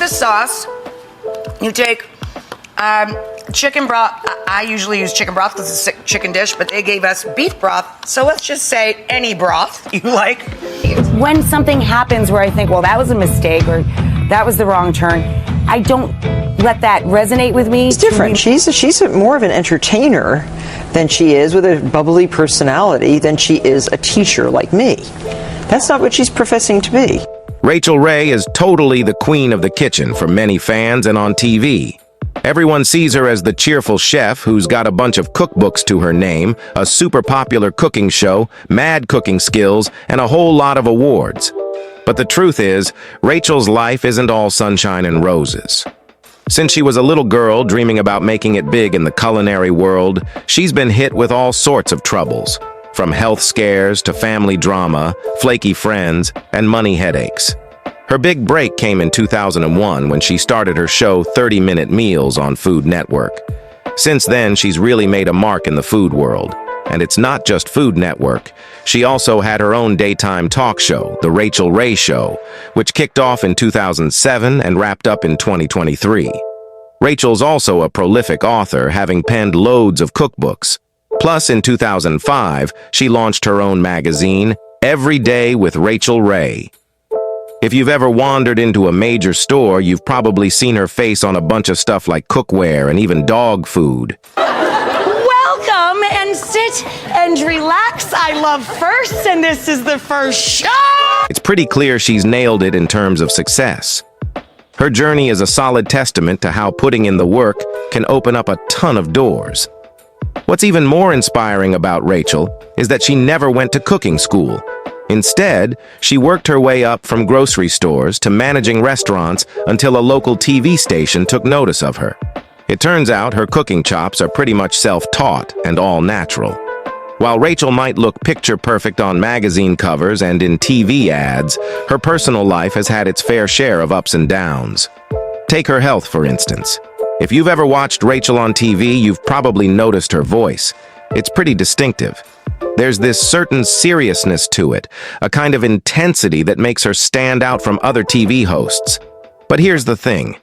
this sauce, you take chicken broth. I usually use chicken broth because it's a chicken dish, but they gave us beef broth. So let's just say any broth you like. When something happens where I think, well, that was a mistake or that was the wrong turn, I don't let that resonate with me. It's different. She's more of an entertainer than she is, with a bubbly personality, than she is a teacher like me. That's not what she's professing to be. Rachael Ray is totally the queen of the kitchen for many fans and on TV. Everyone sees her as the cheerful chef who's got a bunch of cookbooks to her name, a super popular cooking show, mad cooking skills, and a whole lot of awards. But the truth is, Rachel's life isn't all sunshine and roses. Since she was a little girl dreaming about making it big in the culinary world, she's been hit with all sorts of troubles, from health scares to family drama, flaky friends, and money headaches. Her big break came in 2001 when she started her show 30-Minute Meals on Food Network. Since then, she's really made a mark in the food world. And it's not just Food Network. She also had her own daytime talk show, The Rachael Ray Show, which kicked off in 2007 and wrapped up in 2023. Rachel's also a prolific author, having penned loads of cookbooks. Plus, in 2005, she launched her own magazine, Every Day with Rachael Ray. If you've ever wandered into a major store, you've probably seen her face on a bunch of stuff like cookware and even dog food. Welcome and sit and relax. I love firsts, and this is the first show. It's pretty clear she's nailed it in terms of success. Her journey is a solid testament to how putting in the work can open up a ton of doors. What's even more inspiring about Rachael is that she never went to cooking school. Instead, she worked her way up from grocery stores to managing restaurants until a local TV station took notice of her. It turns out her cooking chops are pretty much self-taught and all natural. While Rachael might look picture-perfect on magazine covers and in TV ads, her personal life has had its fair share of ups and downs. Take her health, for instance. If you've ever watched Rachael on TV, you've probably noticed her voice. It's pretty distinctive. There's this certain seriousness to it, a kind of intensity that makes her stand out from other TV hosts. But here's the thing.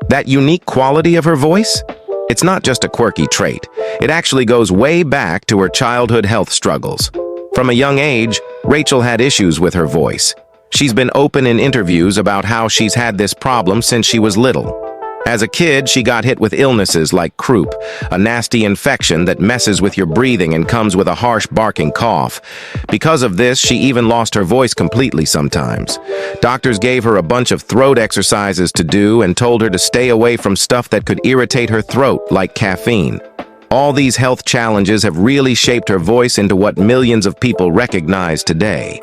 That unique quality of her voice? It's not just a quirky trait. It actually goes way back to her childhood health struggles. From a young age, Rachael had issues with her voice. She's been open in interviews about how she's had this problem since she was little. As a kid, she got hit with illnesses like croup, a nasty infection that messes with your breathing and comes with a harsh barking cough. Because of this, she even lost her voice completely sometimes. Doctors gave her a bunch of throat exercises to do and told her to stay away from stuff that could irritate her throat, like caffeine. All these health challenges have really shaped her voice into what millions of people recognize today.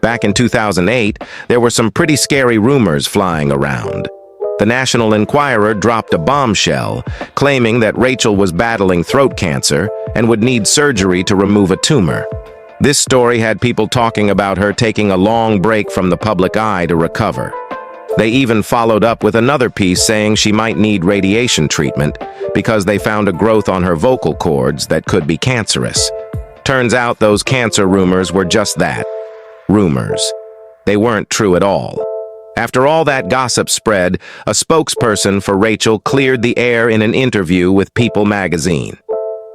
Back in 2008, there were some pretty scary rumors flying around. The National Enquirer dropped a bombshell, claiming that Rachael was battling throat cancer and would need surgery to remove a tumor. This story had people talking about her taking a long break from the public eye to recover. They even followed up with another piece saying she might need radiation treatment because they found a growth on her vocal cords that could be cancerous. Turns out those cancer rumors were just that, rumors. They weren't true at all. After all that gossip spread, a spokesperson for Rachael cleared the air in an interview with People magazine.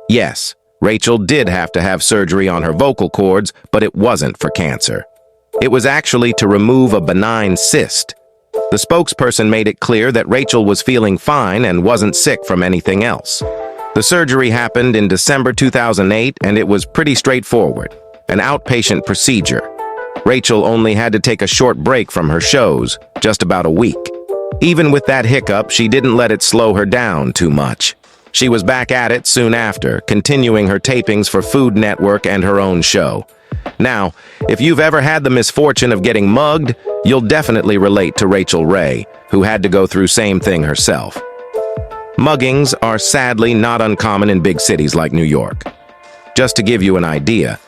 Yes, Rachael did have to have surgery on her vocal cords, but it wasn't for cancer. It was actually to remove a benign cyst. The spokesperson made it clear that Rachael was feeling fine and wasn't sick from anything else. The surgery happened in December 2008, and it was pretty straightforward, an outpatient procedure. Rachael only had to take a short break from her shows, just about a week. Even with that hiccup, she didn't let it slow her down too much. She was back at it soon after, continuing her tapings for Food Network and her own show. Now, if you've ever had the misfortune of getting mugged, you'll definitely relate to Rachael Ray, who had to go through same thing herself. Muggings are sadly not uncommon in big cities like New York. Just to give you an idea,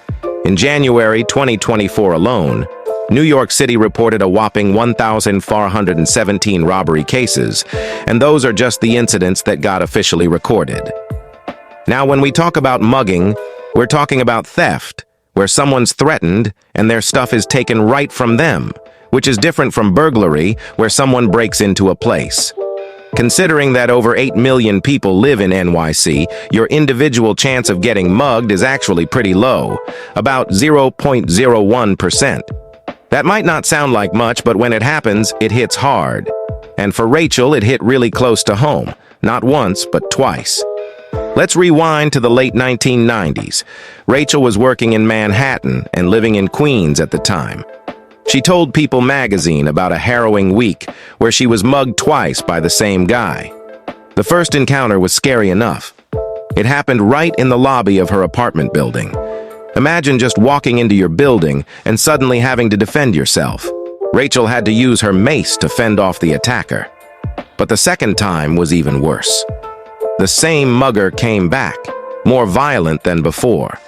in January 2024 alone, New York City reported a whopping 1,417 robbery cases, and those are just the incidents that got officially recorded. Now, when we talk about mugging, we're talking about theft, where someone's threatened and their stuff is taken right from them, which is different from burglary, where someone breaks into a place. Considering that over 8 million people live in NYC, your individual chance of getting mugged is actually pretty low, about 0.01%. That might not sound like much, but when it happens, it hits hard. And for Rachael, it hit really close to home, not once, but twice. Let's rewind to the late 1990s. Rachael was working in Manhattan and living in Queens at the time. She told People magazine about a harrowing week where she was mugged twice by the same guy. The first encounter was scary enough. It happened right in the lobby of her apartment building. Imagine just walking into your building and suddenly having to defend yourself. Rachael had to use her mace to fend off the attacker. But the second time was even worse. The same mugger came back, more violent than before.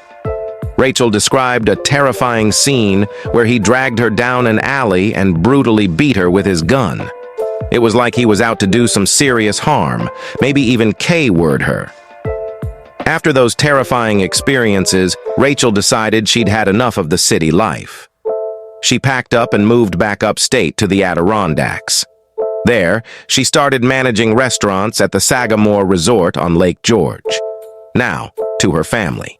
Rachael described a terrifying scene where he dragged her down an alley and brutally beat her with his gun. It was like he was out to do some serious harm, maybe even K-word her. After those terrifying experiences, Rachael decided she'd had enough of the city life. She packed up and moved back upstate to the Adirondacks. There, she started managing restaurants at the Sagamore Resort on Lake George. Now, to her family.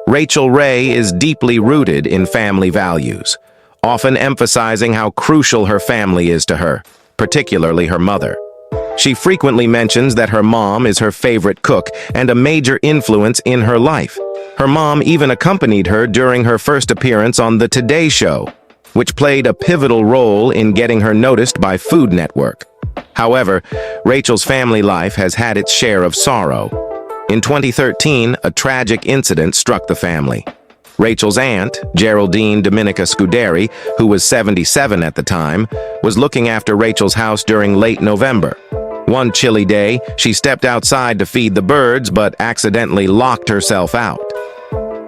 Rachael Ray is deeply rooted in family values, often emphasizing how crucial her family is to her, particularly her mother. She frequently mentions that her mom is her favorite cook and a major influence in her life. Her mom even accompanied her during her first appearance on The Today Show, which played a pivotal role in getting her noticed by Food Network. However, Rachael's family life has had its share of sorrow. In 2013, a tragic incident struck the family. Rachael's aunt, Geraldine Dominica Scuderi, who was 77 at the time, was looking after Rachael's house during late November. One chilly day, she stepped outside to feed the birds but accidentally locked herself out.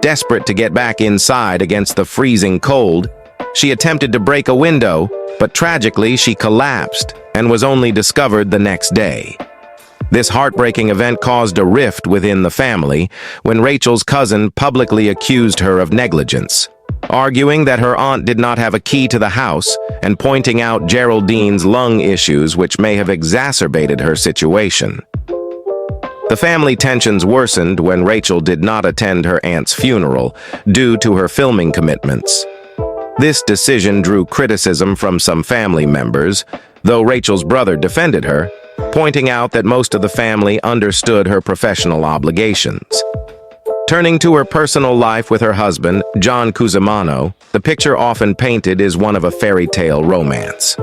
Desperate to get back inside against the freezing cold, she attempted to break a window, but tragically she collapsed and was only discovered the next day. This heartbreaking event caused a rift within the family when Rachael's cousin publicly accused her of negligence, arguing that her aunt did not have a key to the house and pointing out Geraldine's lung issues which may have exacerbated her situation. The family tensions worsened when Rachael did not attend her aunt's funeral due to her filming commitments. This decision drew criticism from some family members, though Rachael's brother defended her, pointing out that most of the family understood her professional obligations. Turning to her personal life with her husband, John Cusimano, the picture often painted is one of a fairy tale romance.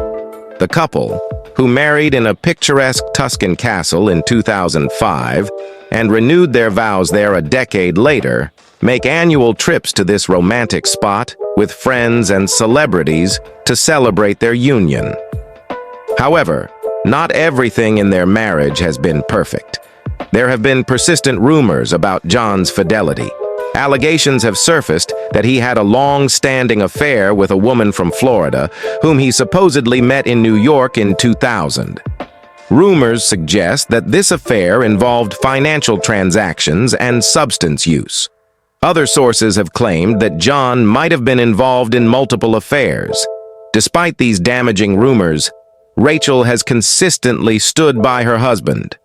The couple, who married in a picturesque Tuscan castle in 2005 and renewed their vows there a decade later, make annual trips to this romantic spot with friends and celebrities to celebrate their union. However, not everything in their marriage has been perfect. There have been persistent rumors about John's fidelity. Allegations have surfaced that he had a long-standing affair with a woman from Florida, whom he supposedly met in New York in 2000. Rumors suggest that this affair involved financial transactions and substance use. Other sources have claimed that John might have been involved in multiple affairs. Despite these damaging rumors, Rachael has consistently stood by her husband.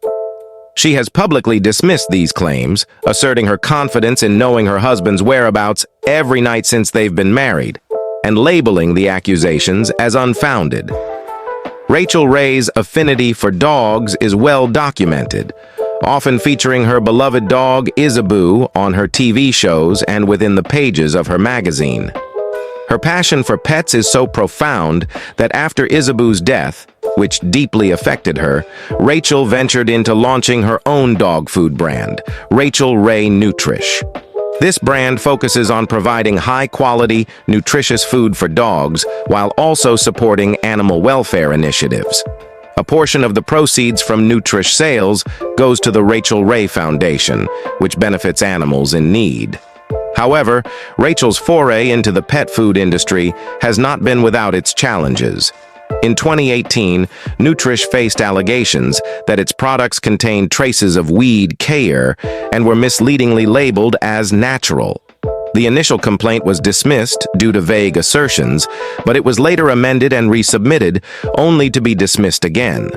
She has publicly dismissed these claims, asserting her confidence in knowing her husband's whereabouts every night since they've been married, and labeling the accusations as unfounded. Rachael Ray's affinity for dogs is well documented, often featuring her beloved dog Isabeau on her TV shows and within the pages of her magazine. Her passion for pets is so profound that after Isabeau's death, which deeply affected her, Rachael ventured into launching her own dog food brand, Rachael Ray Nutrish. This brand focuses on providing high-quality, nutritious food for dogs while also supporting animal welfare initiatives. A portion of the proceeds from Nutrish sales goes to the Rachael Ray Foundation, which benefits animals in need. However, Rachael's foray into the pet food industry has not been without its challenges. In 2018, Nutrish faced allegations that its products contained traces of weed K and were misleadingly labeled as natural. The initial complaint was dismissed due to vague assertions, but it was later amended and resubmitted, only to be dismissed again.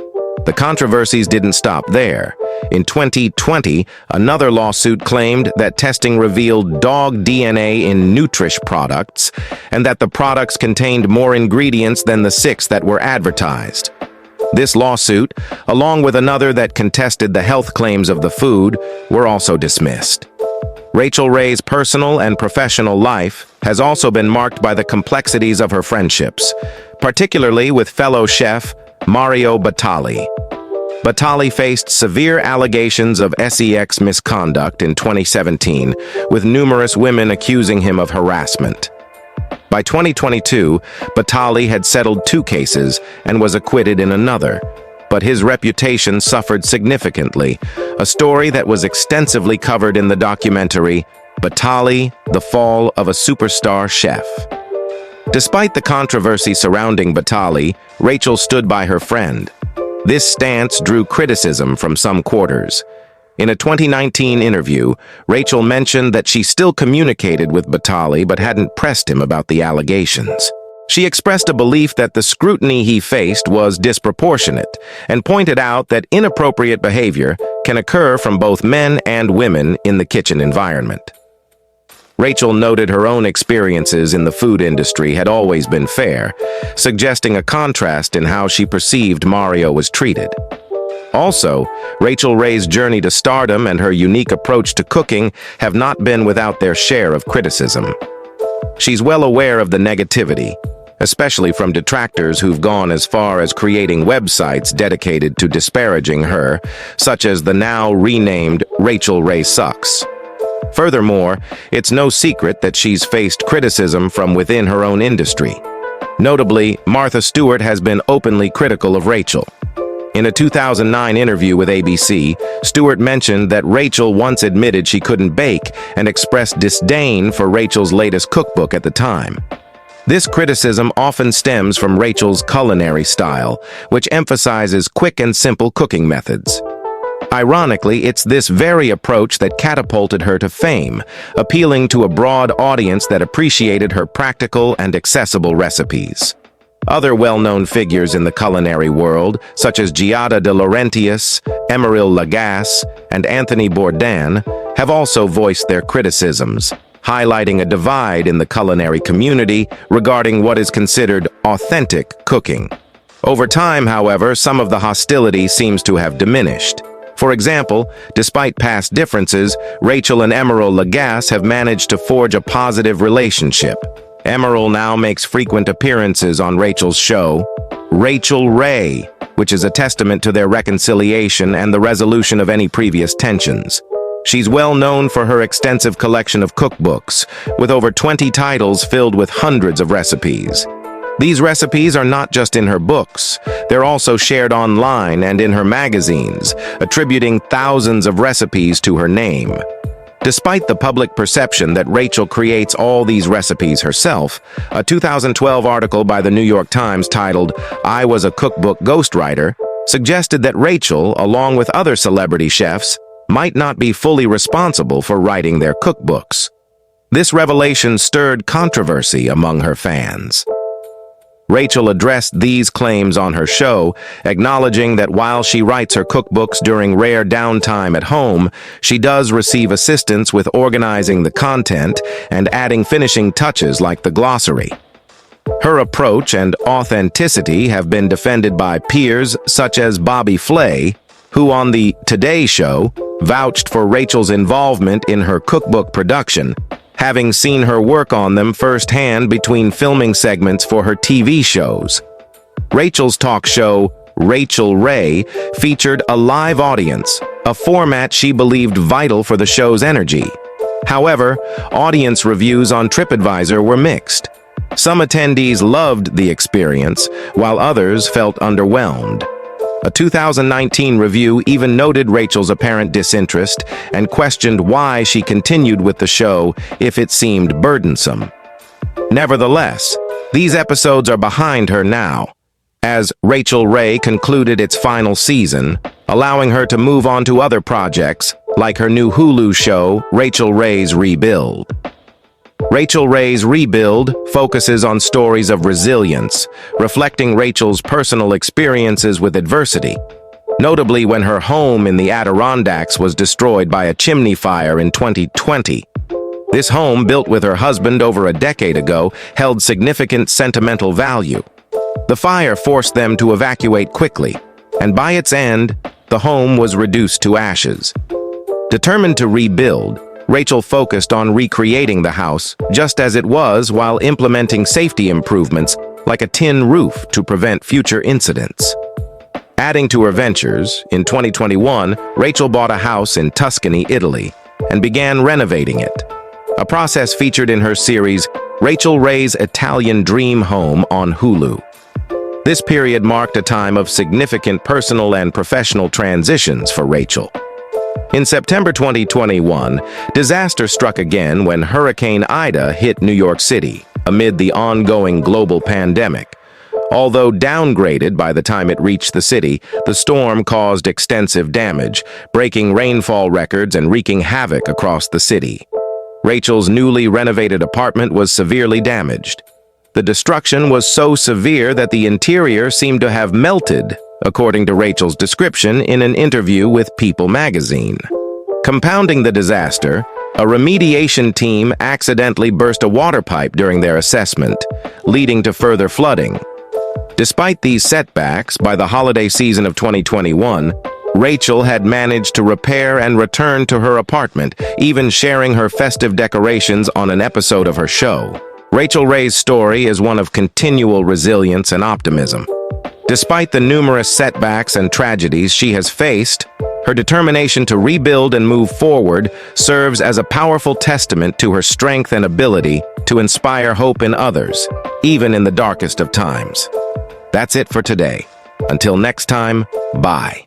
The controversies didn't stop there. In 2020, another lawsuit claimed that testing revealed dog DNA in Nutrish products and that the products contained more ingredients than the 6 that were advertised. This lawsuit, along with another that contested the health claims of the food, were also dismissed. Rachael Ray's personal and professional life has also been marked by the complexities of her friendships, particularly with fellow chef Mario Batali. Batali faced severe allegations of sex misconduct in 2017, with numerous women accusing him of harassment. By 2022, Batali had settled 2 cases and was acquitted in another, but his reputation suffered significantly, a story that was extensively covered in the documentary Batali: The Fall of a Superstar Chef. Despite the controversy surrounding Batali, Rachael stood by her friend. This stance drew criticism from some quarters. In a 2019 interview, Rachael mentioned that she still communicated with Batali but hadn't pressed him about the allegations. She expressed a belief that the scrutiny he faced was disproportionate and pointed out that inappropriate behavior can occur from both men and women in the kitchen environment. Rachael noted her own experiences in the food industry had always been fair, suggesting a contrast in how she perceived Mario was treated. Also, Rachael Ray's journey to stardom and her unique approach to cooking have not been without their share of criticism. She's well aware of the negativity, especially from detractors who've gone as far as creating websites dedicated to disparaging her, such as the now renamed Rachael Ray Sucks. Furthermore, it's no secret that she's faced criticism from within her own industry. Notably, Martha Stewart has been openly critical of Rachael. In a 2009 interview with ABC, Stewart mentioned that Rachael once admitted she couldn't bake and expressed disdain for Rachael's latest cookbook at the time. This criticism often stems from Rachael's culinary style, which emphasizes quick and simple cooking methods. Ironically, it's this very approach that catapulted her to fame, appealing to a broad audience that appreciated her practical and accessible recipes. Other well-known figures in the culinary world, such as Giada de Laurentiis, Emeril Lagasse, and Anthony Bourdain, have also voiced their criticisms, highlighting a divide in the culinary community regarding what is considered authentic cooking. Over time, however, some of the hostility seems to have diminished. For example, despite past differences, Rachael and Emeril Lagasse have managed to forge a positive relationship. Emeril now makes frequent appearances on Rachael's show, Rachael Ray, which is a testament to their reconciliation and the resolution of any previous tensions. She's well known for her extensive collection of cookbooks, with over 20 titles filled with hundreds of recipes. These recipes are not just in her books, they're also shared online and in her magazines, attributing thousands of recipes to her name. Despite the public perception that Rachael creates all these recipes herself, a 2012 article by the New York Times titled, "I Was a Cookbook Ghostwriter," suggested that Rachael, along with other celebrity chefs, might not be fully responsible for writing their cookbooks. This revelation stirred controversy among her fans. Rachael addressed these claims on her show, acknowledging that while she writes her cookbooks during rare downtime at home, she does receive assistance with organizing the content and adding finishing touches like the glossary. Her approach and authenticity have been defended by peers such as Bobby Flay, who on the Today Show vouched for Rachael's involvement in her cookbook production, having seen her work on them firsthand between filming segments for her TV shows. Rachael's talk show, Rachael Ray, featured a live audience, a format she believed vital for the show's energy. However, audience reviews on TripAdvisor were mixed. Some attendees loved the experience, while others felt underwhelmed. A 2019 review even noted Rachael's apparent disinterest and questioned why she continued with the show if it seemed burdensome. Nevertheless, these episodes are behind her now, as Rachael Ray concluded its final season, allowing her to move on to other projects like her new Hulu show, Rachael Ray's Rebuild. Rachael Ray's Rebuild focuses on stories of resilience, reflecting Rachael's personal experiences with adversity, notably when her home in the Adirondacks was destroyed by a chimney fire in 2020. This home, built with her husband over a decade ago, held significant sentimental value. The fire forced them to evacuate quickly, and by its end, the home was reduced to ashes. Determined to rebuild, Rachael focused on recreating the house just as it was while implementing safety improvements like a tin roof to prevent future incidents. Adding to her ventures, in 2021, Rachael bought a house in Tuscany, Italy, and began renovating it, a process featured in her series Rachael Ray's Italian Dream Home on Hulu. This period marked a time of significant personal and professional transitions for Rachael. In September 2021, disaster struck again when Hurricane Ida hit New York City amid the ongoing global pandemic. Although downgraded by the time it reached the city, the storm caused extensive damage, breaking rainfall records and wreaking havoc across the city. Rachael's newly renovated apartment was severely damaged. The destruction was so severe that the interior seemed to have melted, according to Rachael's description in an interview with People magazine. Compounding the disaster, a remediation team accidentally burst a water pipe during their assessment, leading to further flooding. Despite these setbacks, by the holiday season of 2021, Rachael had managed to repair and return to her apartment, even sharing her festive decorations on an episode of her show. Rachael Ray's story is one of continual resilience and optimism. Despite the numerous setbacks and tragedies she has faced, her determination to rebuild and move forward serves as a powerful testament to her strength and ability to inspire hope in others, even in the darkest of times. That's it for today. Until next time, bye.